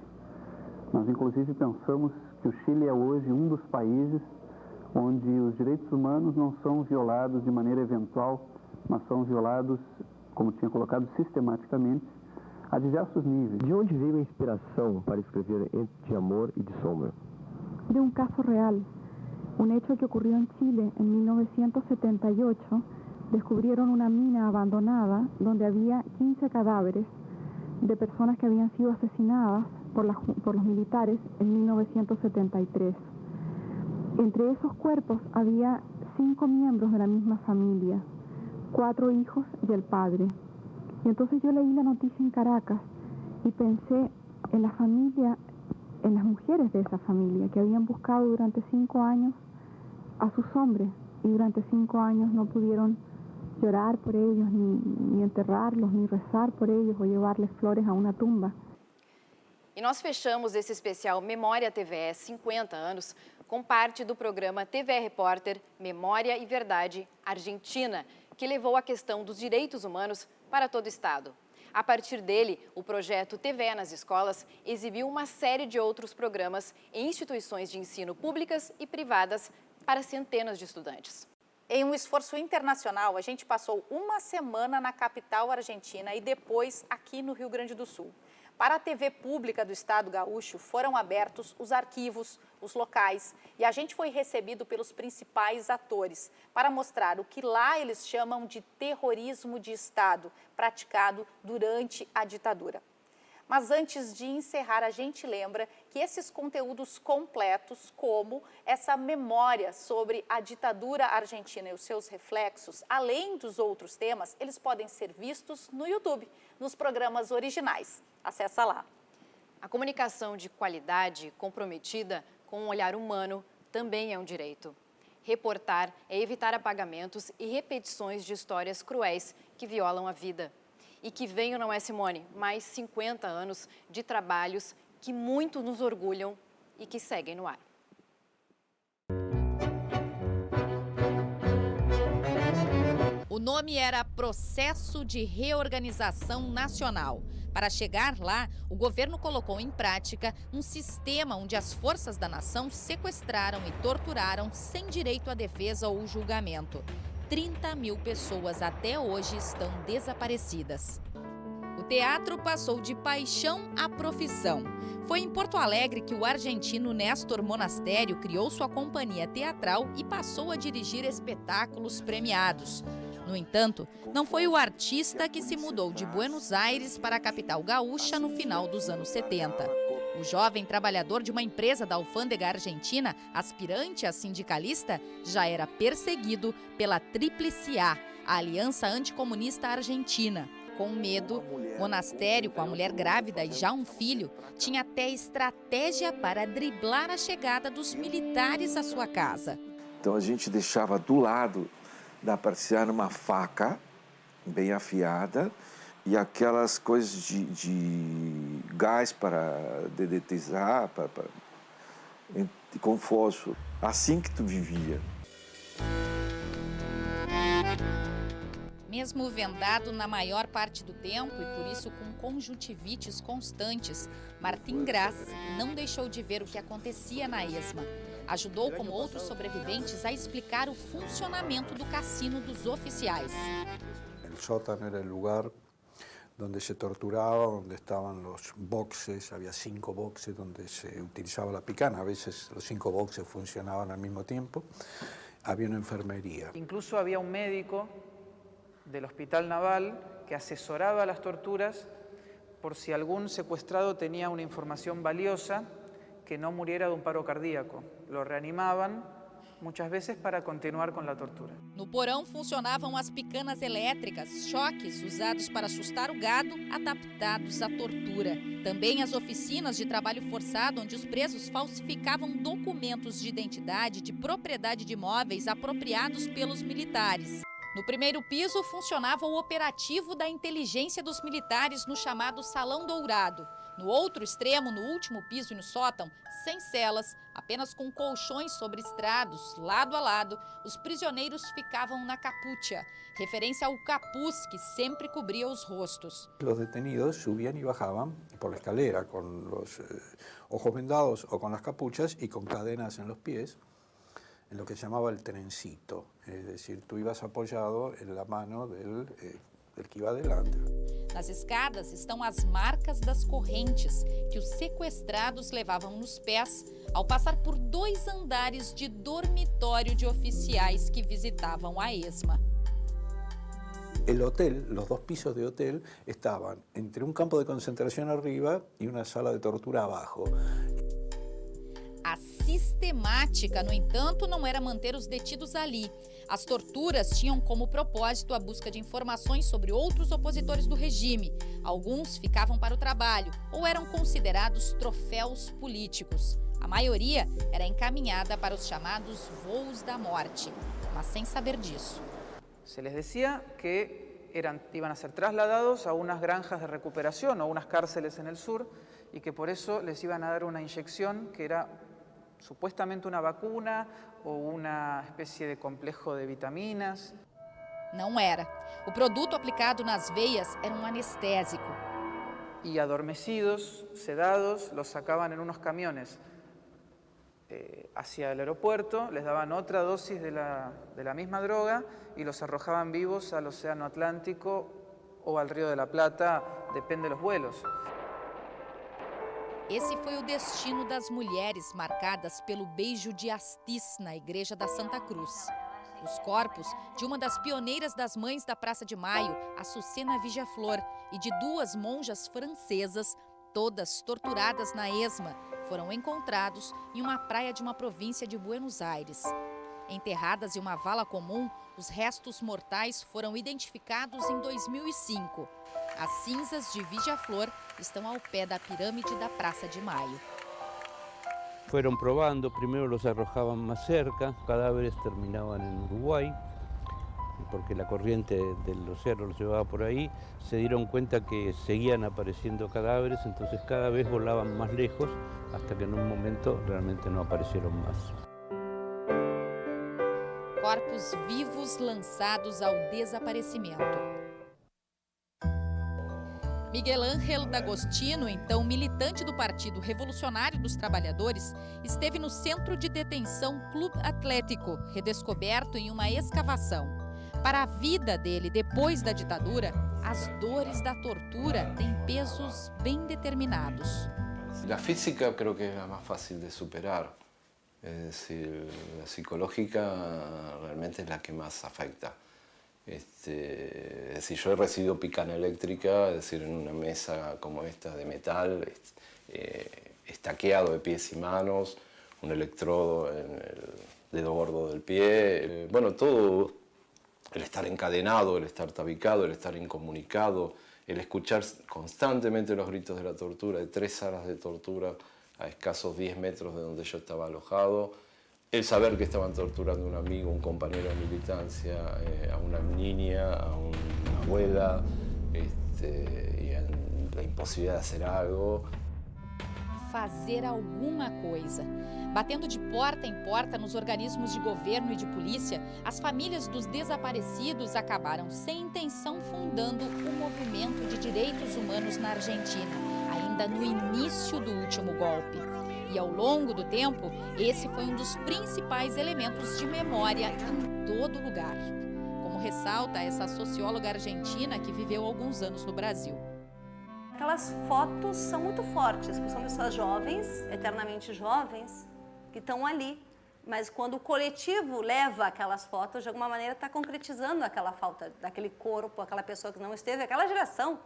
Nós, inclusive, pensamos que o Chile é hoje um dos países onde os direitos humanos não são violados de maneira eventual, mas são violados, como tinha colocado, sistematicamente, a diversos níveis. De onde veio a inspiração para escrever Entre Amor e de Sombra? De um caso real Un hecho que ocurrió en Chile en 1978, descubrieron una mina abandonada donde había 15 cadáveres de personas que habían sido asesinadas por los militares en 1973. Entre esos cuerpos había 5 miembros de la misma familia, 4 hijos y el padre. Y entonces yo leí la noticia en Caracas y pensé en la familia, en las mujeres de esa familia que habían buscado durante 5 años a sus hombres y durante 5 años no pudieron llorar por ellos, ni enterrarlos, ni rezar por ellos o llevarles flores a una tumba. E nós fechamos esse especial Memória TVE 50 anos com parte do programa TVE Repórter Memória e Verdade Argentina, que levou a questão dos direitos humanos para todo o estado. A partir dele, o projeto TVE nas escolas exibiu uma série de outros programas em instituições de ensino públicas e privadas para centenas de estudantes. Em um esforço internacional, a gente passou uma semana na capital argentina e depois aqui no Rio Grande do Sul. Para a TV pública do Estado gaúcho, foram abertos os arquivos, os locais, e a gente foi recebido pelos principais atores para mostrar o que lá eles chamam de terrorismo de Estado, praticado durante a ditadura. Mas antes de encerrar, a gente lembra que esses conteúdos completos, como essa memória sobre a ditadura argentina e os seus reflexos, além dos outros temas, eles podem ser vistos no YouTube, nos programas originais. Acesse lá. A comunicação de qualidade comprometida com um olhar humano também é um direito. Reportar é evitar apagamentos e repetições de histórias cruéis que violam a vida. E que venham, não é, Simone, mais 50 anos de trabalhos que muito nos orgulham e que seguem no ar. O nome era Processo de Reorganização Nacional. Para chegar lá, o governo colocou em prática um sistema onde as forças da nação sequestraram e torturaram sem direito à defesa ou julgamento. 30 mil pessoas até hoje estão desaparecidas. O teatro passou de paixão a profissão. Foi em Porto Alegre que o argentino Néstor Monastério criou sua companhia teatral e passou a dirigir espetáculos premiados. No entanto, não foi o artista que se mudou de Buenos Aires para a capital gaúcha no final dos anos 70. O jovem trabalhador de uma empresa da alfândega argentina, aspirante a sindicalista, já era perseguido pela Tríplice A, a Aliança Anticomunista Argentina. Com medo, Monastério, com a mulher grávida e já um filho, tinha até estratégia para driblar a chegada dos militares à sua casa. Então a gente deixava do lado da parcial uma faca bem afiada e aquelas coisas de gás para dedetizar, com fósforo. Assim que tu vivia. Mesmo vendado na maior parte do tempo e por isso com conjuntivites constantes, Martim Graz não deixou de ver o que acontecia na ESMA. Ajudou, como outros sobreviventes, a explicar o funcionamento do cassino dos oficiais. O sótano era o lugar onde se torturava, onde estavam os boxes, havia 5 boxes onde se utilizava a picana, a vezes os 5 boxes funcionavam ao mesmo tempo, havia uma enfermeria. Incluso havia um médico del Hospital Naval que asesoraba las torturas por si algún secuestrado tenía una información valiosa que no muriera de un paro cardíaco. Lo reanimaban muitas vezes para continuar com a tortura. No porão funcionavam as picanas elétricas, choques usados para assustar o gado, adaptados à tortura. Também as oficinas de trabalho forçado, onde os presos falsificavam documentos de identidade de propriedade de imóveis apropriados pelos militares. No primeiro piso funcionava o operativo da inteligência dos militares no chamado Salão Dourado. No outro extremo, no último piso e no sótão, sem celas, apenas com colchões sobre estrados, lado a lado, os prisioneiros ficavam na capucha, referência ao capuz que sempre cobria os rostos. Os detenidos subiam e bajavam por la escalera com os ojos vendados ou com as capuchas e com cadenas en los pies, en lo que se llamaba el trencito, es decir, tú ibas apoyado en la mano del del que iba adelante. Nas escadas estão as marcas das correntes que os sequestrados levavam nos pés ao passar por 2 andares de dormitório de oficiais que visitavam a ESMA. El hotel, los 2 pisos de hotel, estaban entre un campo de concentración arriba y una sala de tortura abajo. A sistemática, no entanto, não era manter os detidos ali. As torturas tinham como propósito a busca de informações sobre outros opositores do regime. Alguns ficavam para o trabalho ou eram considerados troféus políticos. A maioria era encaminhada para os chamados voos da morte, mas sem saber disso. Se les decía que iban a ser trasladados a unas granjas de recuperación o unas cárceles en el sur y que por eso les iban a dar una inyección que era supuestamente una vacuna o una especie de complejo de vitaminas. Não era. O produto aplicado nas veias era um anestésico. Y adormecidos, sedados, los sacaban en unos camiones hacia el aeropuerto, les daban otra dosis de la misma droga y los arrojaban vivos al Océano Atlántico o al Río de la Plata, depende de los vuelos. Esse foi o destino das mulheres marcadas pelo beijo de Astis na Igreja da Santa Cruz. Os corpos de uma das pioneiras das Mães da Praça de Maio, Açucena Vigia-Flor, e de 2 monjas francesas, todas torturadas na ESMA, foram encontrados em uma praia de uma província de Buenos Aires. Enterradas em uma vala comum, os restos mortais foram identificados em 2005. As cinzas de Vigia-Flor estão ao pé da pirâmide da Praça de Maio. Fueron probando, primero los arrojaban más cerca, cadáveres terminaban en Uruguay, porque la corriente del océano los llevaba por ahí, se dieron cuenta que seguían apareciendo cadáveres, entonces cada vez volaban más lejos, hasta que en un momento realmente no aparecieron más. Corpos vivos lançados ao desaparecimento. Miguel Ángel D'Agostino, então militante do Partido Revolucionário dos Trabalhadores, esteve no centro de detenção Clube Atlético, redescoberto em uma escavação. Para a vida dele depois da ditadura, as dores da tortura têm pesos bem determinados. La física creo que es la más fácil de superar. Es decir, la psicológica realmente es la que más afecta. Es decir, yo he recibido picana eléctrica, es decir, en una mesa como esta de metal, estaqueado de pies y manos, un electrodo en el dedo gordo del pie. Bueno, todo, el estar encadenado, el estar tabicado, el estar incomunicado, el escuchar constantemente los gritos de la tortura, de 3 salas de tortura a escasos 10 metros de donde yo estaba alojado, el saber que estaban torturando a un amigo, un compañero de militancia, a una niña, a una abuela, y la imposibilidad de hacer algo. Fazer alguma coisa. Batendo de porta em porta nos organismos de governo e de polícia, as famílias dos desaparecidos acabaram sem intenção fundando o movimento de direitos humanos na Argentina, ainda no início do último golpe. E ao longo do tempo, esse foi um dos principais elementos de memória em todo lugar. Como ressalta essa socióloga argentina que viveu alguns anos no Brasil. Aquelas fotos são muito fortes, porque são pessoas jovens, eternamente jovens, que estão ali. Mas quando o coletivo leva aquelas fotos, de alguma maneira está concretizando aquela falta daquele corpo, aquela pessoa que não esteve, aquela geração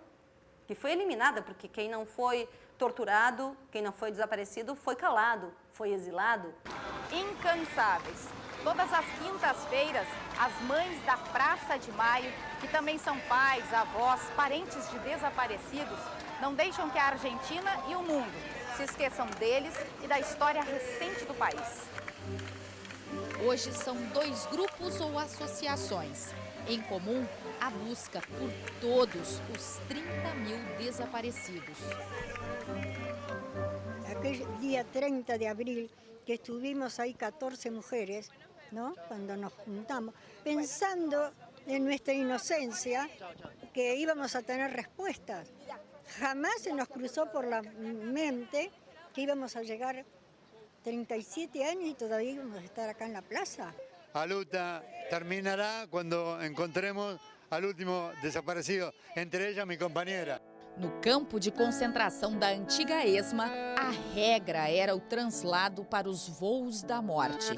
que foi eliminada, porque quem não foi torturado, quem não foi desaparecido, foi calado, foi exilado. Incansáveis. Todas as quintas-feiras, as mães da Praça de Maio, que também são pais, avós, parentes de desaparecidos, não deixam que a Argentina e o mundo se esqueçam deles e da história recente do país. Hoje são 2 grupos ou associações. Em comum, a busca por todos os 30.000 desaparecidos. Aquel día 30 de abril que estuvimos ahí 14 mujeres, ¿no? Cuando nos juntamos, pensando en nuestra inocencia que íbamos a tener respuestas. Jamás se nos cruzó por la mente que íbamos a llegar 37 años y todavía íbamos a estar acá en la plaza. La lucha terminará cuando encontremos al último desaparecido, entre ellas mi compañera. No campo de concentração da antiga ESMA, a regra era o translado para os voos da morte.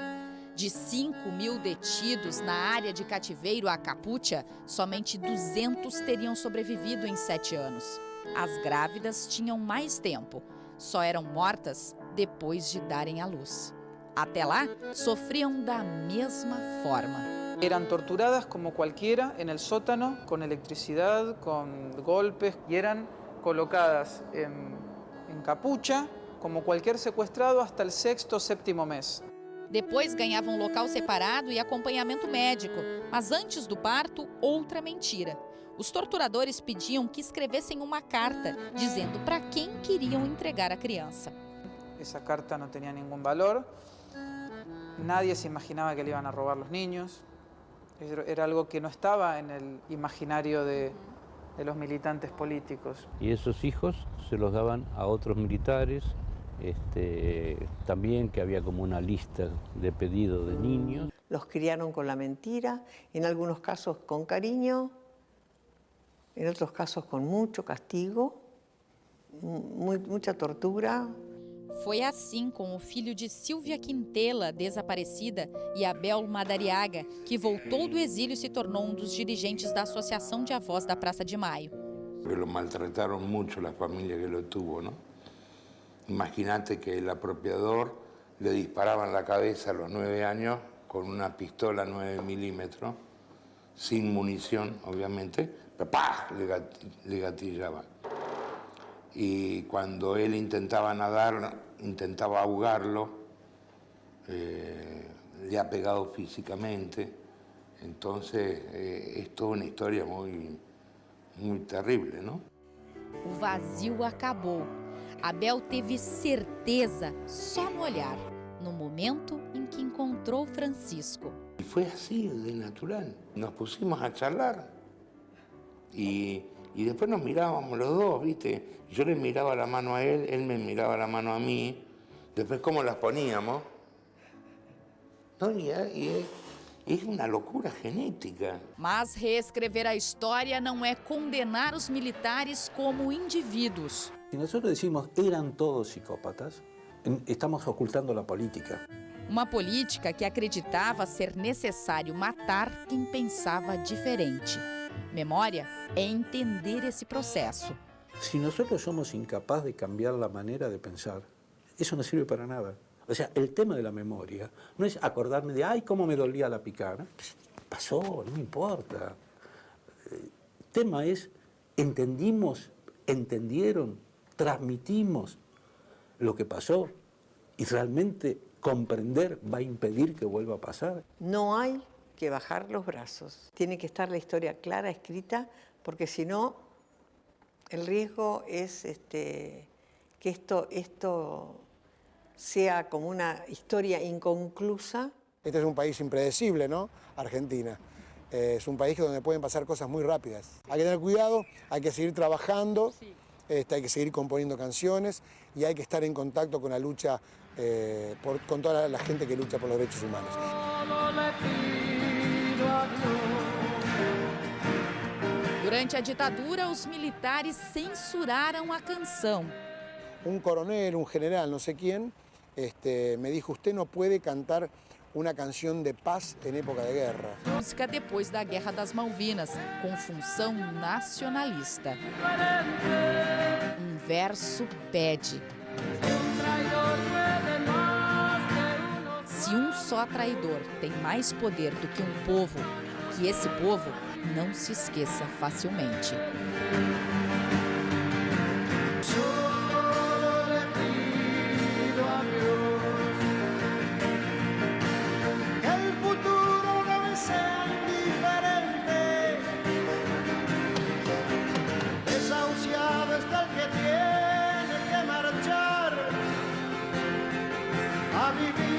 De 5.000 detidos na área de cativeiro a Kapucha, somente 200 teriam sobrevivido em 7 anos. As grávidas tinham mais tempo, só eram mortas depois de darem à luz. Até lá, sofriam da mesma forma. Eran torturadas como cualquiera en el sótano, con electricidad, con golpes, y eran colocadas en capucha, como cualquier secuestrado, hasta el 6º o 7º mes. Depois ganhavam local separado e acompanhamento médico, mas antes do parto, outra mentira. Os torturadores pediam que escrevessem uma carta dizendo para quem queriam entregar a criança. Esa carta no tenía ningún valor, nadie se imaginaba que le iban a robar los niños. Era algo que no estaba en el imaginario de los militantes políticos. Y esos hijos se los daban a otros militares, también que había como una lista de pedidos de niños. Los criaron con la mentira, en algunos casos con cariño, en otros casos con mucho castigo, mucha tortura. Foi assim com o filho de Silvia Quintela, desaparecida, e Abel Madariaga, que voltou do exílio e se tornou um dos dirigentes da Associação de Avós da Praça de Maio. Lo maltrataron mucho la familia que lo tuvo, ¿no? Imagínate que el apropiador le disparaba en la cabeza a los 9 años con una pistola 9 milímetros, sin munición, obviamente, pero ¡pah! Le gatillaba. Y cuando él intentaba nadar, intentaba ahogarlo, le ha pegado físicamente. Entonces, es toda una historia muy terrible, ¿no? O vazio acabou. Abel teve certeza só no olhar, no momento em que encontrou Francisco. Y fue así, de natural. Nos pusimos a charlar y después nos mirábamos los dos, ¿viste? Yo le miraba la mano a él, él me miraba la mano a mí. Después, ¿cómo las poníamos? No, y es una locura genética. Mas reescrever a história não é condenar os militares como indivíduos. Si nosotros decimos eran todos psicópatas, estamos ocultando la política. Uma política que acreditava ser necessário matar quem pensava diferente. Memória é entender esse processo. Si nosotros somos incapaces de cambiar la manera de pensar, eso no sirve para nada. O sea, el tema de la memoria no es acordarme de, ay, cómo me dolía la picana. Pasó, no me importa. El tema es, entendieron, transmitimos lo que pasó y realmente comprender va a impedir que vuelva a pasar. No hay que bajar los brazos. Tiene que estar la historia clara, escrita, porque si no, el riesgo es que esto sea como una historia inconclusa. Este es un país impredecible, ¿no? Argentina. Es un país donde pueden pasar cosas muy rápidas. Hay que tener cuidado, hay que seguir trabajando, hay que seguir componiendo canciones y hay que estar en contacto con la lucha, con toda la gente que lucha por los derechos humanos. Durante a ditadura, os militares censuraram a canção. Un coronel, un general, no sé quién, me dijo, usted no puede cantar una canción de paz en época de guerra. Música depois da Guerra das Malvinas, com função nacionalista. Um verso pede. Se um só traidor tem mais poder do que um povo, que esse povo não se esqueça facilmente. A vivir